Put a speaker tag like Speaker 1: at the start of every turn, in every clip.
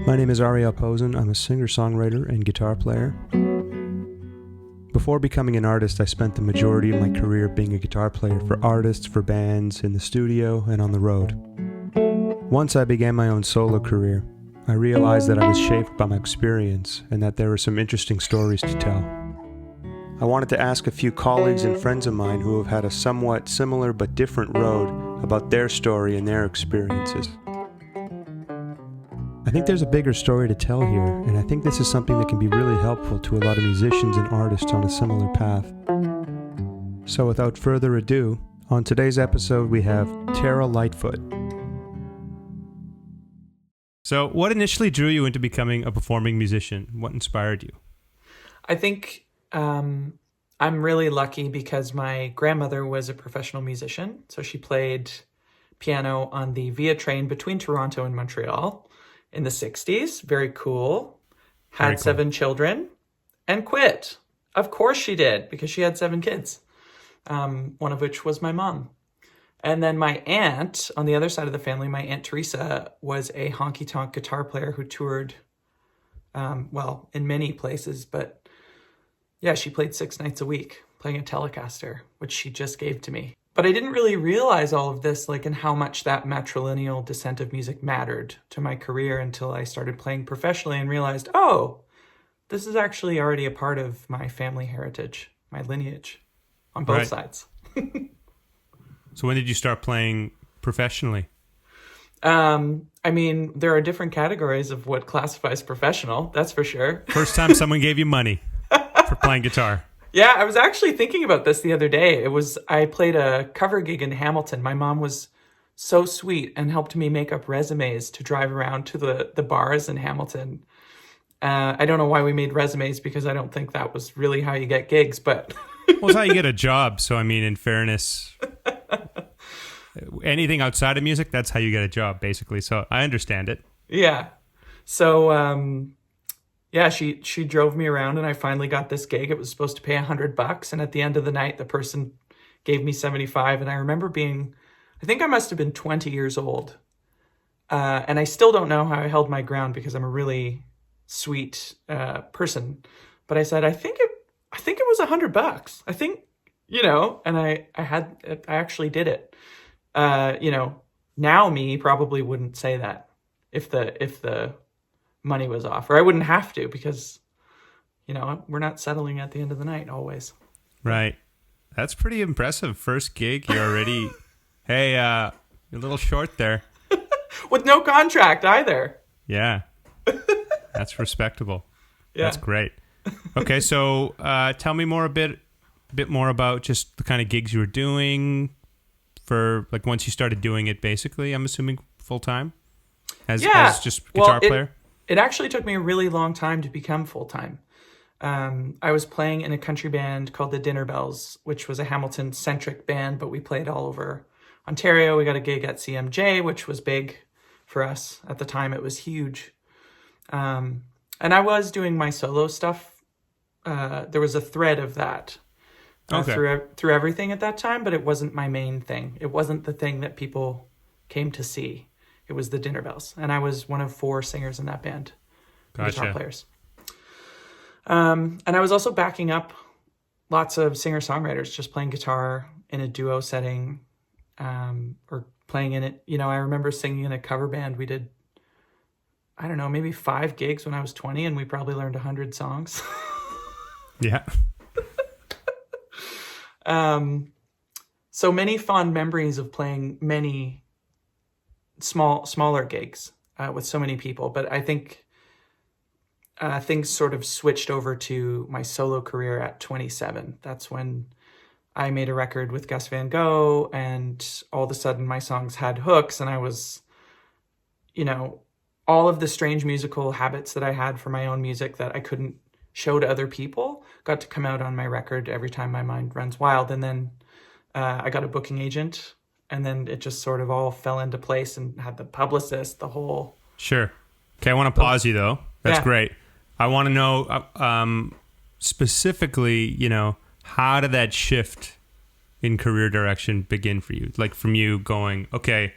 Speaker 1: My name is Ariel Posen. I'm a singer-songwriter and guitar player. Before becoming an artist, I spent the majority of my career being a guitar player for artists, for bands, in the studio, and on the road. Once I began my own solo career, I realized that I was shaped by my experience and that there were some interesting stories to tell. I wanted to ask a few colleagues and friends of mine who have had a somewhat similar but different road about their story and their experiences. I think there's a bigger story to tell here, and I think this is something that can be really helpful to a lot of musicians and artists on a similar path. So without further ado, on today's episode we have Terra Lightfoot. So what initially drew you into becoming a performing musician? What inspired you?
Speaker 2: I think I'm really lucky because my grandmother was a professional musician. So she played piano on the Via train between Toronto and Montreal in the 60s. Very cool. Had 7 children and quit. Of course she did, because she had 7 kids, one of which was my mom. And then my aunt, on the other side of the family, my Aunt Teresa, was a honky-tonk guitar player who toured, in many places. But yeah, she played 6 nights a week, playing a Telecaster, which she just gave to me. But I didn't really realize all of this, and how much that matrilineal descent of music mattered to my career until I started playing professionally and realized, oh, this is actually already a part of my family heritage, my lineage, on both sides.
Speaker 1: So when did you start playing professionally?
Speaker 2: There are different categories of what classifies professional, that's for sure.
Speaker 1: First time someone gave you money for playing guitar.
Speaker 2: Yeah, I was actually thinking about this the other day. I played a cover gig in Hamilton. My mom was so sweet and helped me make up resumes to drive around to the bars in Hamilton. I don't know why we made resumes, because I don't think that was really how you get gigs, but...
Speaker 1: Well, it's how you get a job. So, in fairness, anything outside of music, that's how you get a job, basically. So I understand it.
Speaker 2: Yeah. So, she drove me around and I finally got this gig. It was supposed to pay $100. And at the end of the night, the person gave me 75. And I remember I think I must have been 20 years old. And I still don't know how I held my ground, because I'm a really sweet person. But I said, I think it was $100. I think, and I actually did it. Now me probably wouldn't say that if the money was off, or I wouldn't have to, because, we're not settling at the end of the night always.
Speaker 1: Right. That's pretty impressive. First gig, you're already, hey, you're a little short there.
Speaker 2: With no contract either.
Speaker 1: Yeah. That's respectable.
Speaker 2: Yeah.
Speaker 1: That's great. Okay, so tell me a bit more about just the kind of gigs you were doing for, once you started doing it, basically, I'm assuming full-time? As just guitar player?
Speaker 2: It actually took me a really long time to become full-time. I was playing in a country band called the Dinner Bells, which was a Hamilton-centric band, but we played all over Ontario. We got a gig at CMJ, which was big for us. At the time, it was huge. And I was doing my solo stuff. There was a thread of that through everything at that time, but it wasn't my main thing. It wasn't the thing that people came to see. It was the Dinner Bells, and I was one of 4 singers in that band, guitar players. And I was also backing up lots of singer-songwriters, just playing guitar in a duo setting, or playing in it. I remember singing in a cover band. We did, I don't know, maybe 5 gigs when I was 20, and we probably learned 100 songs.
Speaker 1: Yeah.
Speaker 2: So many fond memories of playing many smaller gigs with so many people. But I think things sort of switched over to my solo career at 27. That's when I made a record with Gus Van Gogh, and all of a sudden my songs had hooks, and I was, all of the strange musical habits that I had for my own music that I couldn't show to other people got to come out on my record every time my mind runs wild. And then I got a booking agent, and then it just sort of all fell into place, and had the publicist, the whole...
Speaker 1: Sure. Okay, I want to pause you, though. That's great. I want to know specifically, how did that shift in career direction begin for you? From you going, okay,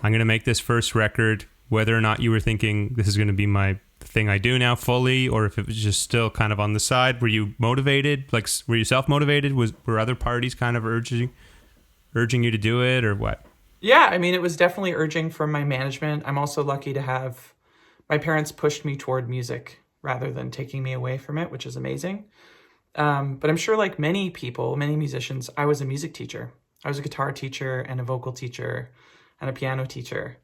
Speaker 1: I'm going to make this first record. whether or not you were thinking this is going to be my thing I do now fully, or if it was just still kind of on the side? Were you motivated? Like, were you self-motivated? Were other parties kind of urging you to do it, or what?
Speaker 2: Yeah, I mean, it was definitely urging from my management. I'm also lucky to have my parents pushed me toward music rather than taking me away from it, which is amazing. But I'm sure like many people, many musicians, I was a music teacher. I was a guitar teacher and a vocal teacher and a piano teacher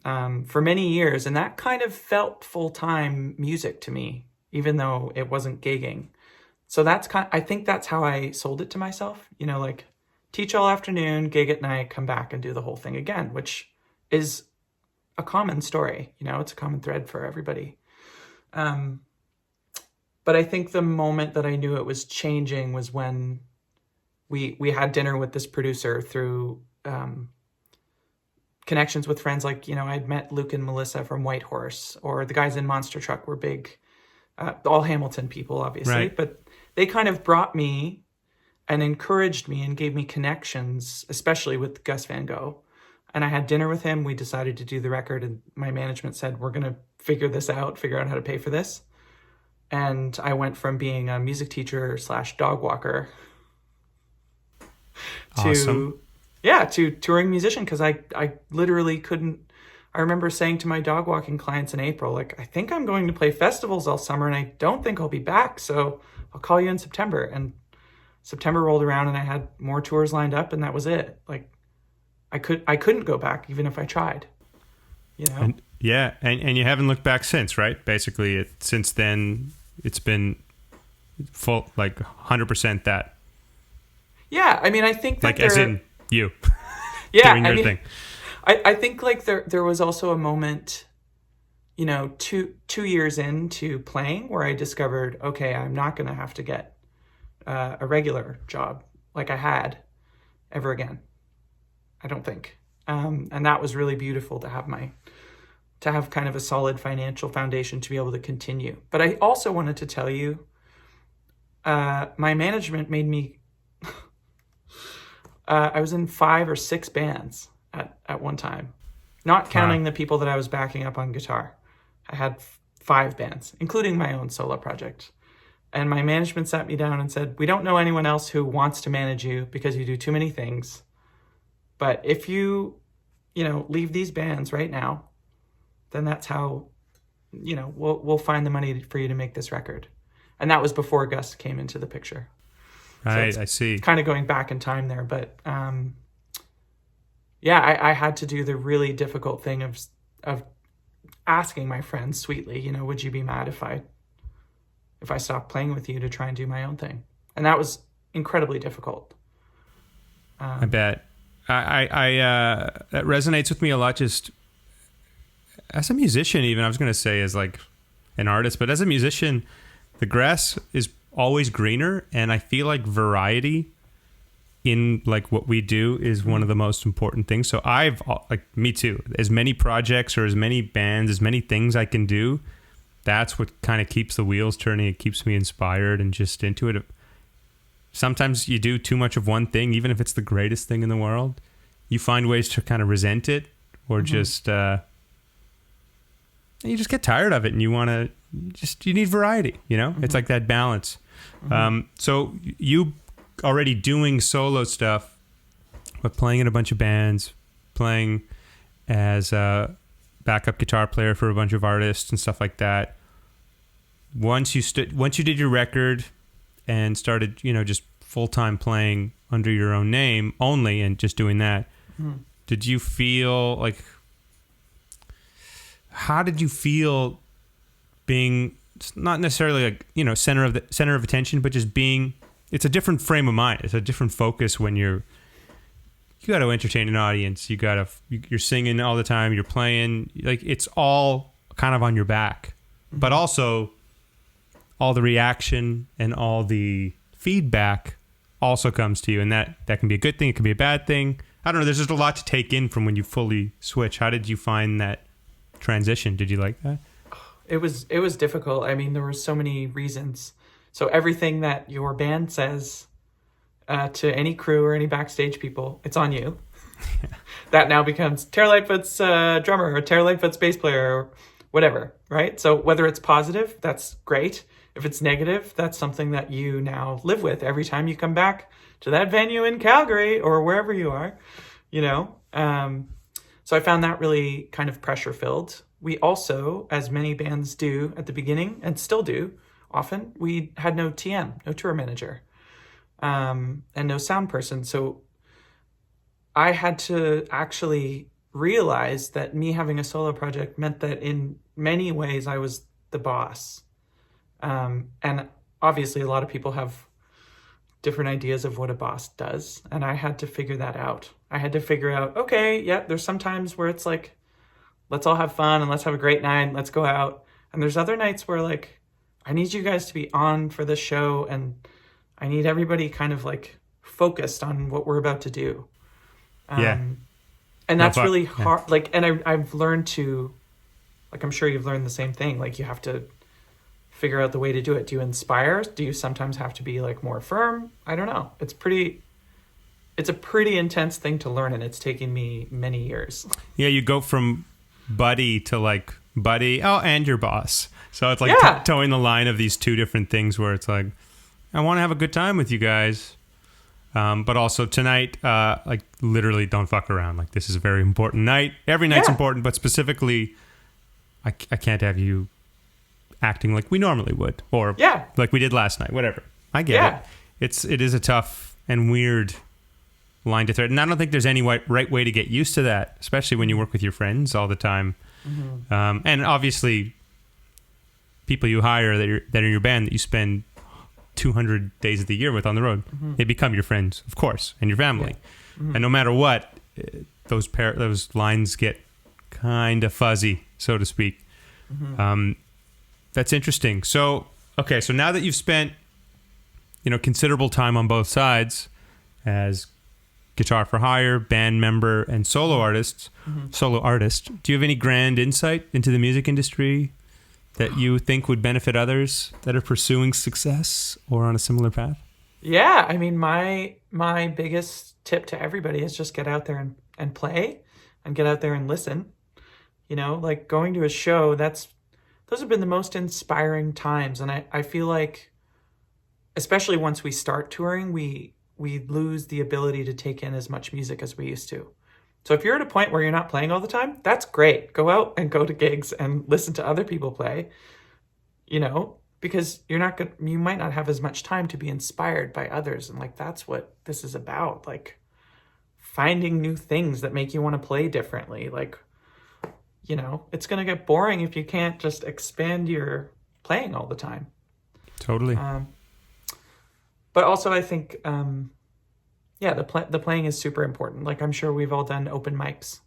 Speaker 2: for many years. And that kind of felt full-time music to me, even though it wasn't gigging. So I think that's how I sold it to myself, like teach all afternoon, gig at night, come back and do the whole thing again, which is a common story. It's a common thread for everybody. But I think the moment that I knew it was changing was when we had dinner with this producer through connections with friends. Like, I'd met Luke and Melissa from Whitehorse, or the guys in Monster Truck were big, all Hamilton people, obviously.
Speaker 1: Right.
Speaker 2: But they kind of brought me and encouraged me and gave me connections, especially with Gus Van Gogh. And I had dinner with him. We decided to do the record, and my management said, we're going to figure out how to pay for this. And I went from being a music teacher / dog walker
Speaker 1: Awesome.
Speaker 2: to touring musician, because I literally couldn't. I remember saying to my dog walking clients in April, like, I think I'm going to play festivals all summer and I don't think I'll be back, so I'll call you in September. And September rolled around and I had more tours lined up, and that was it. Like, I couldn't go back even if I tried,
Speaker 1: And, yeah, and you haven't looked back since, right? Basically, since then, it's been full, like 100% that.
Speaker 2: Yeah, I mean, I think that
Speaker 1: like as in you,
Speaker 2: yeah,
Speaker 1: doing your thing.
Speaker 2: I think like there was also a moment, 2 years into playing, where I discovered, okay, I'm not going to have to get a regular job like I had ever again. I don't think. And that was really beautiful to have kind of a solid financial foundation to be able to continue. But I also wanted to tell you, my management made me, I was in 5 or 6 bands at one time, not counting the people that I was backing up on guitar. I had 5 bands, including my own solo project. And my management sat me down and said, we don't know anyone else who wants to manage you because you do too many things. But if you, leave these bands right now, then that's how, we'll find the money for you to make this record. And that was before Gus came into the picture.
Speaker 1: Right,
Speaker 2: So
Speaker 1: I see.
Speaker 2: kind of going back in time there. But I had to do the really difficult thing of asking my friends sweetly, would you be mad if I stopped playing with you to try and do my own thing? And that was incredibly difficult.
Speaker 1: I bet. That resonates with me a lot, just as a musician. Even I was going to say as like an artist, but as a musician, the grass is always greener, and I feel like variety in like what we do is one of the most important things. So me too, as many projects or as many bands, as many things I can do, that's what kind of keeps the wheels turning. It keeps me inspired and just into it. Sometimes you do too much of one thing, even if it's the greatest thing in the world, you find ways to kind of resent it, or just you just get tired of it, and you need variety. It's like that balance. So you already doing solo stuff, but playing in a bunch of bands, playing as a backup guitar player for a bunch of artists and stuff like that. Once you did your record and started, just full-time playing under your own name only and just doing that, did you feel like, how did you feel being not necessarily like, center of attention, but just being, it's a different frame of mind. It's a different focus when you got to entertain an audience. You're singing all the time. You're playing, like, it's all kind of on your back, but also all the reaction and all the feedback also comes to you. And that can be a good thing. It can be a bad thing. I don't know. There's just a lot to take in from when you fully switch. How did you find that transition? Did you like that?
Speaker 2: It was difficult. I mean, there were so many reasons. So everything that your band says to any crew or any backstage people, it's on you. That now becomes Terra Lightfoot's drummer or Terra Lightfoot's bass player or whatever, right? So whether it's positive, that's great. If it's negative, that's something that you now live with every time you come back to that venue in Calgary or wherever you are, you know? So I found that really kind of pressure filled. We also, as many bands do at the beginning and still do often, we had no TM, no tour manager, and no sound person. So I had to actually realize that me having a solo project meant that in many ways I was the boss. And obviously a lot of people have different ideas of what a boss does. And I had to figure that out. I had to figure out, okay, yeah, there's some times where it's like, let's all have fun and let's have a great night. Let's go out. And there's other nights where like, I need you guys to be on for this show. And I need everybody kind of like focused on what we're about to do. And that's really hard. Like, and I've learned to, like, I'm sure you've learned the same thing. Like, you have to figure out the way to do it. Do you inspire? Do you sometimes have to be like more firm? I don't know. It's a pretty intense thing to learn, and it's taken me many years.
Speaker 1: Yeah, you go from buddy to like buddy, and your boss. So it's like towing the line of these two different things where it's like, I want to have a good time with you guys. But also tonight, like literally don't fuck around. Like this is a very important night. Every night's important, but specifically, I can't have you acting like we normally would, or like we did last night. Whatever. I get it. It is a tough and weird line to thread, and I don't think there's any right way to get used to that, especially when you work with your friends all the time. Mm-hmm. And obviously, people you hire that are in your band that you spend 200 days of the year with on the road, they become your friends, of course, and your family. And no matter what, those lines get kind of fuzzy, so to speak. That's interesting. So, okay, so now that you've spent, considerable time on both sides as guitar for hire, band member, and solo artist, do you have any grand insight into the music industry that you think would benefit others that are pursuing success or on a similar path?
Speaker 2: Yeah, I mean, my biggest tip to everybody is just get out there and play and get out there and listen. Like going to a show, those have been the most inspiring times. And I feel like, especially once we start touring, we lose the ability to take in as much music as we used to. So if you're at a point where you're not playing all the time, that's great. Go out and go to gigs and listen to other people play, because you might not have as much time to be inspired by others. And like, that's what this is about. Like finding new things that make you want to play differently. Like, it's going to get boring if you can't just expand your playing all the time.
Speaker 1: Totally.
Speaker 2: But also I think, the playing is super important. Like, I'm sure we've all done open mics.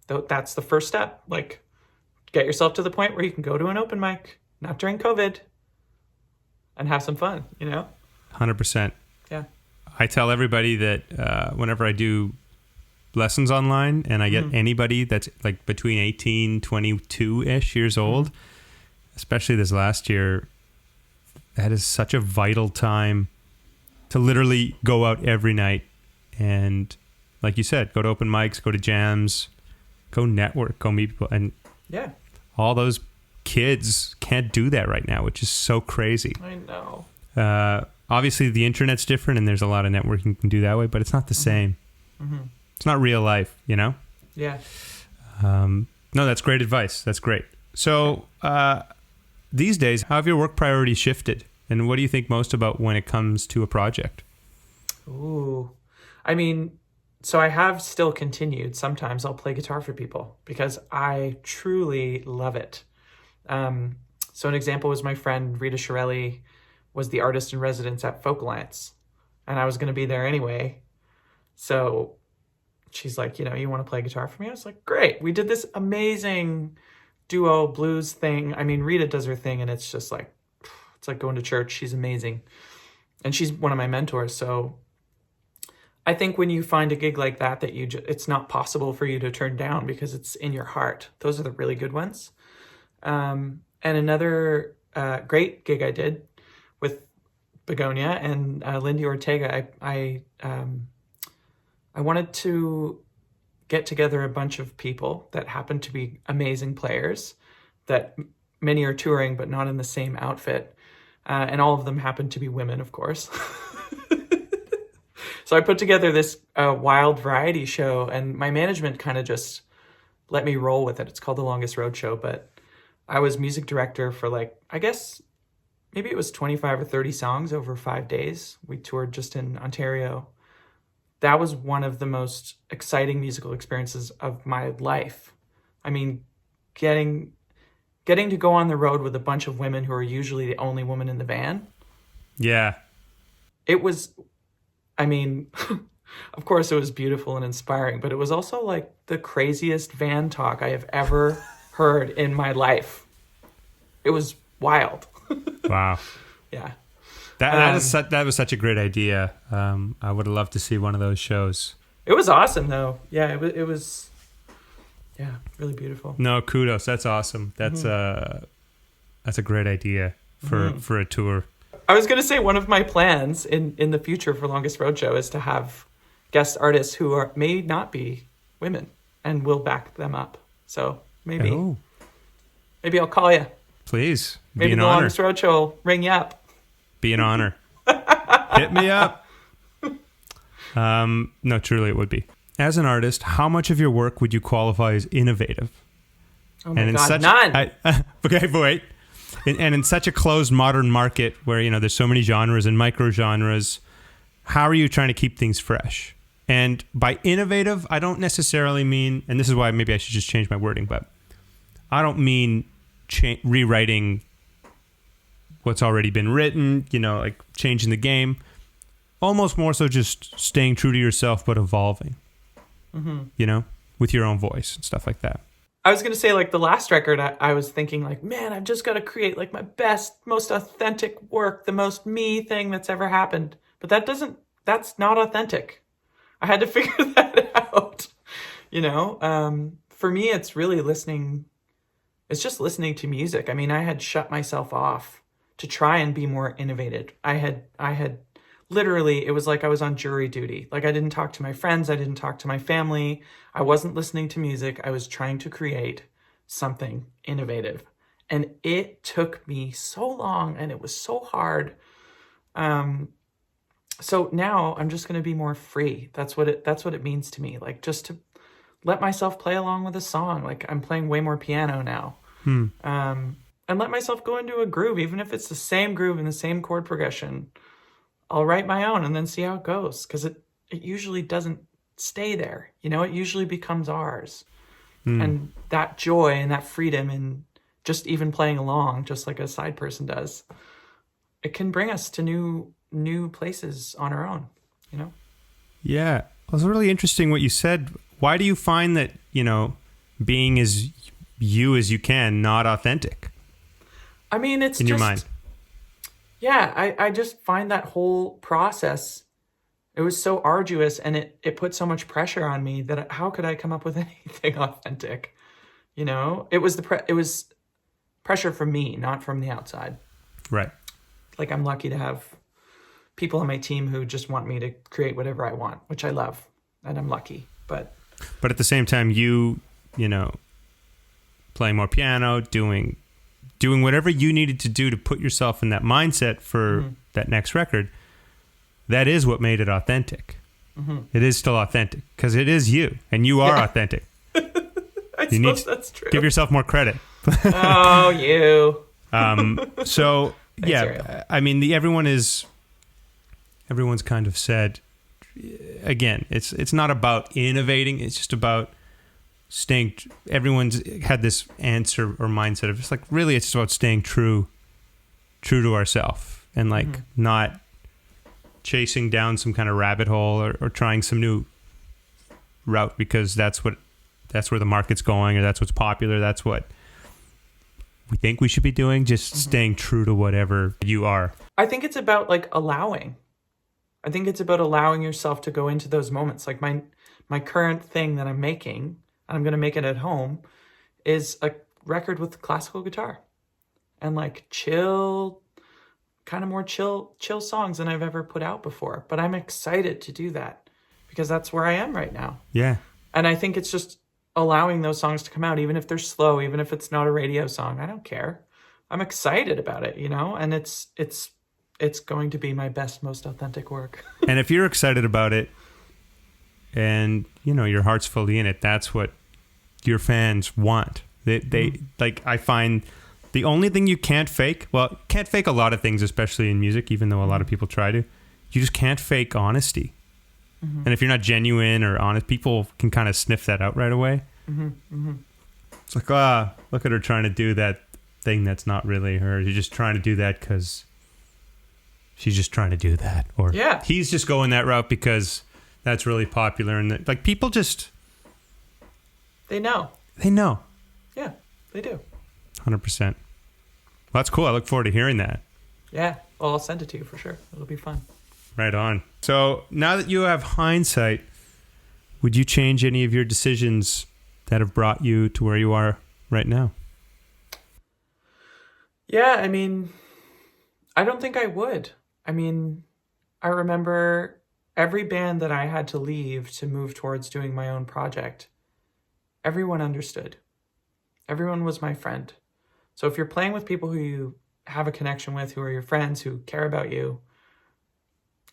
Speaker 2: That's the first step. Like, get yourself to the point where you can go to an open mic, not during COVID, and have some fun,
Speaker 1: 100%.
Speaker 2: Yeah.
Speaker 1: I tell everybody that whenever I do lessons online and I get anybody that's like between 18, 22-ish years old, especially this last year, that is such a vital time to literally go out every night and, like you said, go to open mics, go to jams, go network, go meet people. And all those kids can't do that right now, which is so crazy.
Speaker 2: I know.
Speaker 1: Obviously, the internet's different and there's a lot of networking you can do that way, but it's not the same. It's not real life, Yeah. No, that's great advice. That's great. So these days, how have your work priorities shifted? And what do you think most about when it comes to a project?
Speaker 2: Ooh. I mean, so I have still continued. Sometimes I'll play guitar for people because I truly love it. So an example was my friend Rita Shirelli was the artist in residence at Folk Alliance, and I was going to be there anyway. So she's like, you want to play guitar for me? I was like, great. We did this amazing duo blues thing. I mean, Rita does her thing, and it's just like, it's like going to church. She's amazing. And she's one of my mentors. So I think when you find a gig like that it's not possible for you to turn down because it's in your heart. Those are the really good ones. And another great gig I did with Begonia and Lindy Ortega, I wanted to get together a bunch of people that happen to be amazing players, that many are touring but not in the same outfit, and all of them happen to be women, of course. So I put together this wild variety show, and my management kind of just let me roll with it. It's called The Longest Road Show, but I was music director for like, I guess maybe it was 25 or 30 songs over 5 days. We toured just in Ontario. That was one of the most exciting musical experiences of my life. I mean, getting to go on the road with a bunch of women who are usually the only woman in the van.
Speaker 1: Yeah.
Speaker 2: It was, I mean, of course it was beautiful and inspiring, but it was also like the craziest van talk I have ever heard in my life. It was wild.
Speaker 1: Wow.
Speaker 2: Yeah.
Speaker 1: That was such a great idea. I would have loved to see one of those shows.
Speaker 2: It was awesome though. Yeah, it was yeah, really beautiful.
Speaker 1: No, kudos. That's awesome. That's a great idea for a tour.
Speaker 2: I was going to say one of my plans in the future for Longest Roadshow is to have guest artists who may not be women, and we'll back them up. So maybe I'll call you.
Speaker 1: Please.
Speaker 2: Maybe
Speaker 1: be an
Speaker 2: the
Speaker 1: honor.
Speaker 2: Longest Roadshow will ring you up.
Speaker 1: Be an honor. Hit me up. No, truly it would be. As an artist, how much of your work would you qualify as innovative?
Speaker 2: Oh my God, none.
Speaker 1: Okay, but wait. And in such a closed modern market where, there's so many genres and micro genres, how are you trying to keep things fresh? And by innovative, I don't necessarily mean, and this is why maybe I should just change my wording, but I don't mean rewriting what's already been written, like changing the game. Almost more so just staying true to yourself, but evolving, with your own voice and stuff like that.
Speaker 2: I was going to say, like, the last record, I was thinking, like, man, I've just got to create, like, my best, most authentic work, the most me thing that's ever happened. But that's not authentic. I had to figure that out, For me, it's really it's just listening to music. I mean, I had shut myself off to try and be more innovative. I had literally, it was like I was on jury duty. Like, I didn't talk to my friends. I didn't talk to my family. I wasn't listening to music. I was trying to create something innovative. And it took me so long, and it was so hard. So now I'm just going to be more free. That's what it means to me. Like, just to let myself play along with a song. Like, I'm playing way more piano now. And let myself go into a groove, even if it's the same groove and the same chord progression. I'll write my own and then see how it goes, because it usually doesn't stay there. It usually becomes ours. And that joy and that freedom and just even playing along, just like a side person does, it can bring us to new places on our own,
Speaker 1: Yeah. It was really interesting what you said. Why do you find that, being as you as you can, not authentic?
Speaker 2: I mean, it's
Speaker 1: in your mind.
Speaker 2: Yeah, I just find that whole process, it was so arduous, and it put so much pressure on me that how could I come up with anything authentic? It was it was pressure from me, not from the outside.
Speaker 1: Right.
Speaker 2: Like, I'm lucky to have people on my team who just want me to create whatever I want, which I love, and I'm lucky. But
Speaker 1: at the same time, playing more piano, doing whatever you needed to do to put yourself in that mindset for that next record, that is what made it authentic. It is still authentic because it is you, and you are authentic.
Speaker 2: I suppose that's true.
Speaker 1: Give yourself more credit.
Speaker 2: Oh, you.
Speaker 1: So
Speaker 2: Thanks,
Speaker 1: yeah,
Speaker 2: Ariel.
Speaker 1: I mean, everyone's kind of said, again, it's not about innovating. It's just about everyone's had this answer or mindset of just like, really, it's just about staying true to ourselves and like not chasing down some kind of rabbit hole or trying some new route because that's where the market's going, or that's what's popular. That's what we think we should be doing. Just staying true to whatever you are.
Speaker 2: I think it's about like allowing. I think it's about allowing yourself to go into those moments. Like my current thing that I'm making, and I'm going to make it at home, is a record with classical guitar and like kind of more chill songs than I've ever put out before. But I'm excited to do that because that's where I am right now.
Speaker 1: Yeah.
Speaker 2: And I think it's just allowing those songs to come out, even if they're slow, even if it's not a radio song. I don't care. I'm excited about it, and it's going to be my best, most authentic work.
Speaker 1: And if you're excited about it and, your heart's fully in it, that's what your fans want. They like, I find the only thing you can't fake, can't fake a lot of things, especially in music, even though a lot of people try to, you just can't fake honesty. Mm-hmm. And if you're not genuine or honest, people can kind of sniff that out right away. Mm-hmm. Mm-hmm. It's like, look at her trying to do that thing that's not really her. You're just trying to do that because she's just trying to do that. Or he's just going that route because that's really popular. And like, people just...
Speaker 2: They know.
Speaker 1: Yeah,
Speaker 2: they do.
Speaker 1: 100%. Well, that's cool. I look forward to hearing that.
Speaker 2: Yeah, well, I'll send it to you for sure. It'll be fun.
Speaker 1: Right on. So now that you have hindsight, would you change any of your decisions that have brought you to where you are right now?
Speaker 2: Yeah, I mean, I don't think I would. I mean, I remember every band that I had to leave to move towards doing my own project, everyone understood. Everyone was my friend. So if you're playing with people who you have a connection with, who are your friends, who care about you,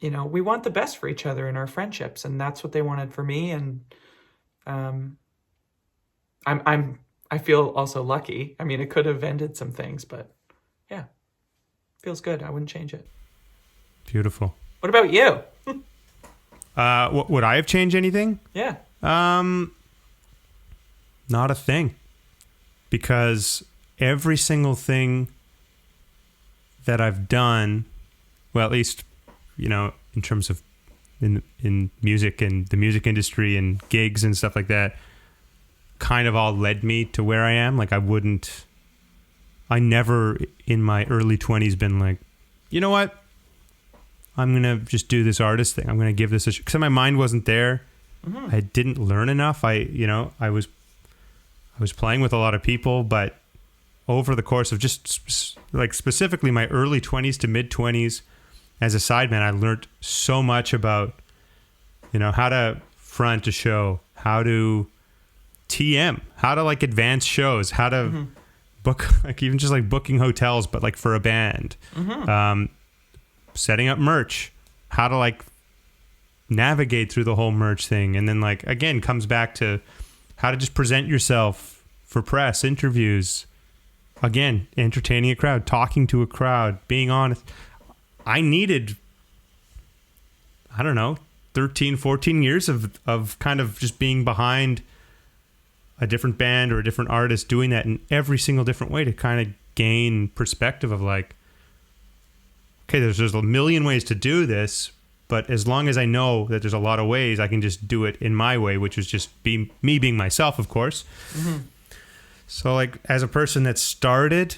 Speaker 2: we want the best for each other in our friendships, and that's what they wanted for me. And I feel also lucky. I mean, it could have ended some things, but yeah, feels good. I wouldn't change it.
Speaker 1: Beautiful.
Speaker 2: What about you?
Speaker 1: Would I have changed anything?
Speaker 2: Yeah.
Speaker 1: Not a thing. Because every single thing that I've done, well, at least, in terms of in music and the music industry and gigs and stuff like that, kind of all led me to where I am. Like, I never in my early 20s been like, you know what? I'm going to just do this artist thing. I'm going to give this a because my mind wasn't there. Mm-hmm. I didn't learn enough. I was playing with a lot of people, but over the course of just like specifically my early 20s to mid 20s as a sideman, I learned so much about, how to front a show, how to TM, how to like advance shows, how to book, like even just like booking hotels, but like for a band, setting up merch, how to like navigate through the whole merch thing. And then like, again, comes back to how to just present yourself for press, interviews, again, entertaining a crowd, talking to a crowd, being honest. I needed, 13, 14 years of kind of just being behind a different band or a different artist, doing that in every single different way to kind of gain perspective of like, okay, there's a million ways to do this, but as long as I know that there's a lot of ways, I can just do it in my way, which is just me being myself, of course. Mm-hmm. So like, as a person that started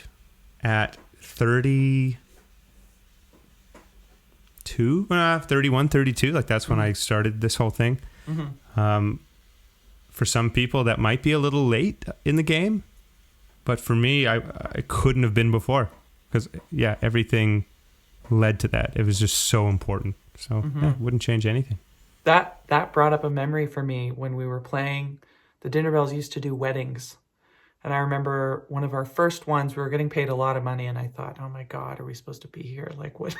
Speaker 1: at 31, 32, like that's when I started this whole thing. Mm-hmm. For some people that might be a little late in the game, but for me, I couldn't have been before because everything led to that. It was just so important. So wouldn't change anything.
Speaker 2: That brought up a memory for me when we were playing. The Dinner Bells used to do weddings. And I remember one of our first ones, we were getting paid a lot of money. And I thought, oh my God, are we supposed to be here? Like what?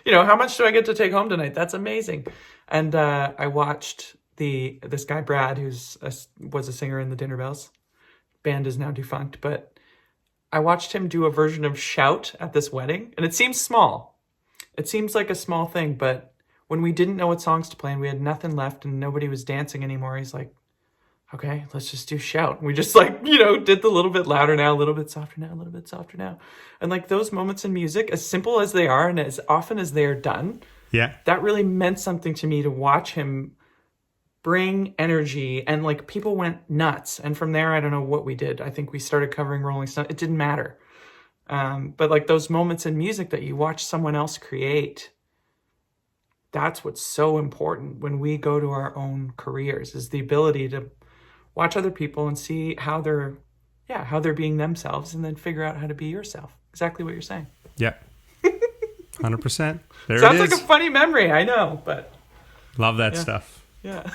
Speaker 2: How much do I get to take home tonight? That's amazing. And I watched this guy, Brad, was a singer in the Dinner Bells. Band is now defunct. But I watched him do a version of Shout at this wedding. And it seems small. It seems like a small thing. But when we didn't know what songs to play and we had nothing left and nobody was dancing anymore, he's like, okay, let's just do Shout. And we just did the little bit louder now, a little bit softer now, a little bit softer now. And like those moments in music, as simple as they are and as often as they are done, that really meant something to me to watch him bring energy. And like people went nuts. And from there, I don't know what we did. I think we started covering Rolling Stone. It didn't matter. But like those moments in music that you watch someone else create, that's what's so important when we go to our own careers, is the ability to watch other people and see how they're being themselves, and then figure out how to be yourself. Exactly what you're saying.
Speaker 1: Yeah. 100%. There
Speaker 2: Sounds
Speaker 1: it is.
Speaker 2: like a funny memory, I know, but
Speaker 1: love that stuff.
Speaker 2: Yeah.